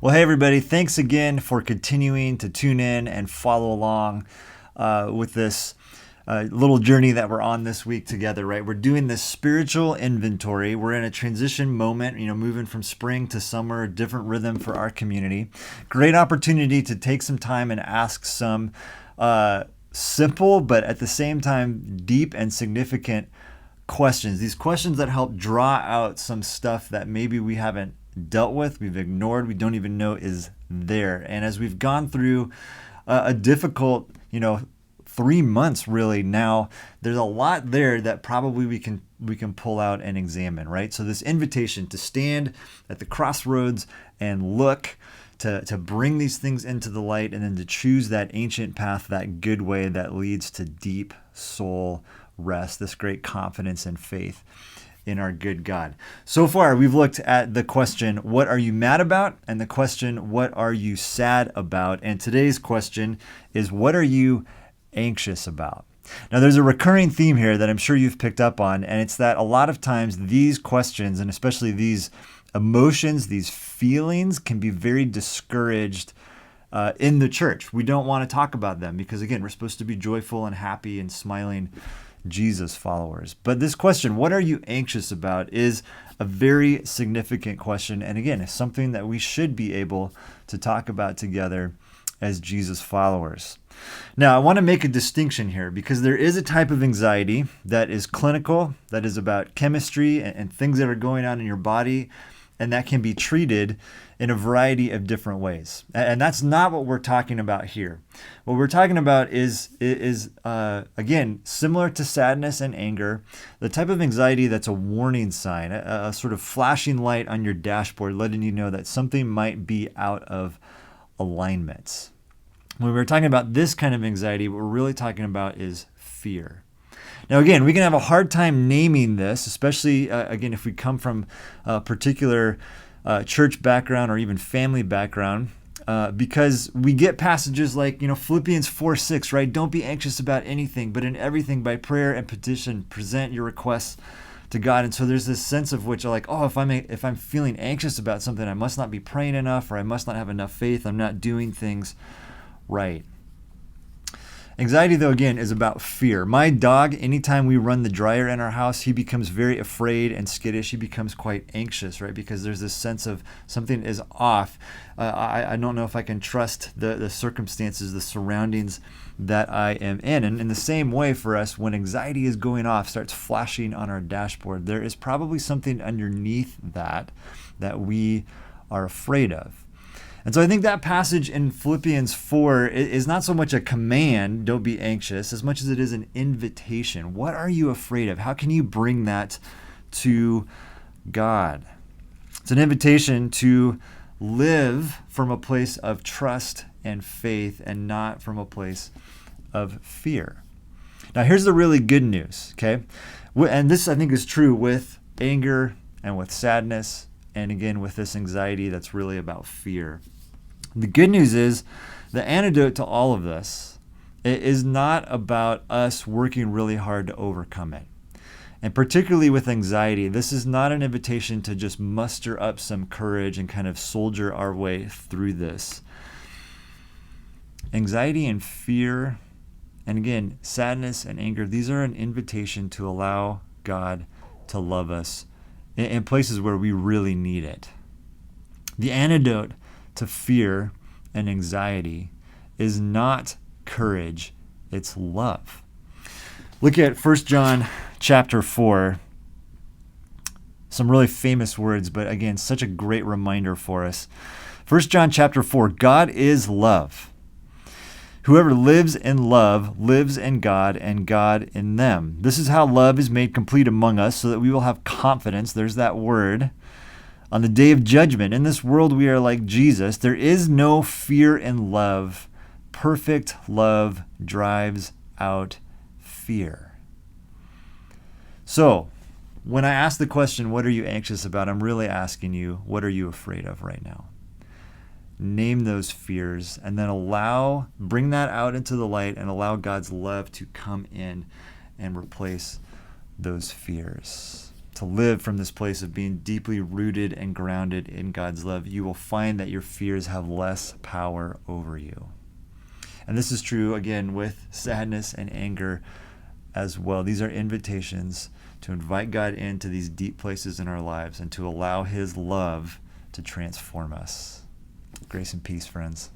Well, hey, everybody, thanks again for continuing to tune in and follow along with this little journey that we're on this week together, right? We're doing this spiritual inventory. We're in a transition moment, moving from spring to summer, different rhythm for our community. Great opportunity to take some time and ask some simple, but at the same time, deep and significant questions. These questions that help draw out some stuff that maybe we haven't dealt with, we've ignored, we don't even know is there. And as we've gone through a difficult, 3 months really now, there's a lot there that probably we can pull out and examine, right? So this invitation to stand at the crossroads and look, to bring these things into the light, and then to choose that ancient path, that good way that leads to deep soul rest, this great confidence and faith in our good God. So far, we've looked at the question, what are you mad about? And the question, what are you sad about? And today's question is, what are you anxious about? Now, there's a recurring theme here that I'm sure you've picked up on, and it's that a lot of times these questions, and especially these emotions, these feelings, can be very discouraged in the church. We don't want to talk about them because, again, we're supposed to be joyful and happy and smiling Jesus followers. But this question, what are you anxious about, is a very significant question. And again, it's something that we should be able to talk about together as Jesus followers. Now, I want to make a distinction here because there is a type of anxiety that is clinical, that is about chemistry and things that are going on in your body, and that can be treated in a variety of different ways. And that's not what we're talking about here. What we're talking about is again, similar to sadness and anger, the type of anxiety that's a warning sign, a sort of flashing light on your dashboard, letting you know that something might be out of alignment. When we're talking about this kind of anxiety, what we're really talking about is fear. Now, again, we can have a hard time naming this, especially, again, if we come from a particular church background or even family background, because we get passages like, Philippians 4:6, right? Don't be anxious about anything, but in everything by prayer and petition, present your requests to God. And so there's this sense of which, like, if I'm feeling anxious about something, I must not be praying enough, or I must not have enough faith. I'm not doing things right. Anxiety, though, again, is about fear. My dog, anytime we run the dryer in our house, he becomes very afraid and skittish. He becomes quite anxious, right? Because there's this sense of something is off. I don't know if I can trust the circumstances, the surroundings that I am in. And in the same way for us, when anxiety is going off, starts flashing on our dashboard, there is probably something underneath that we are afraid of. And so I think that passage in Philippians 4 is not so much a command, don't be anxious, as much as it is an invitation. What are you afraid of? How can you bring that to God? It's an invitation to live from a place of trust and faith and not from a place of fear. Now, here's the really good news, okay? And this, I think, is true with anger and with sadness, and again, with this anxiety that's really about fear. The good news is the antidote to all of this is not about us working really hard to overcome it. And particularly with anxiety, this is not an invitation to just muster up some courage and kind of soldier our way through this. Anxiety and fear, and again, sadness and anger, these are an invitation to allow God to love us in places where we really need it. The antidote to fear and anxiety is not courage, it's love. Look at 1 John chapter 4. Some really famous words, but again, such a great reminder for us. 1 John chapter 4, God is love. Whoever lives in love lives in God and God in them. This is how love is made complete among us, so that we will have confidence, there's that word, on the day of judgment. In this world, we are like Jesus. There is no fear in love. Perfect love drives out fear. So, when I ask the question, what are you anxious about? I'm really asking you, what are you afraid of right now? Name those fears, and then bring that out into the light and allow God's love to come in and replace those fears. to live from this place of being deeply rooted and grounded in God's love, you will find that your fears have less power over you. And this is true, again, with sadness and anger as well. These are invitations to invite God into these deep places in our lives and to allow his love to transform us. Grace and peace, friends.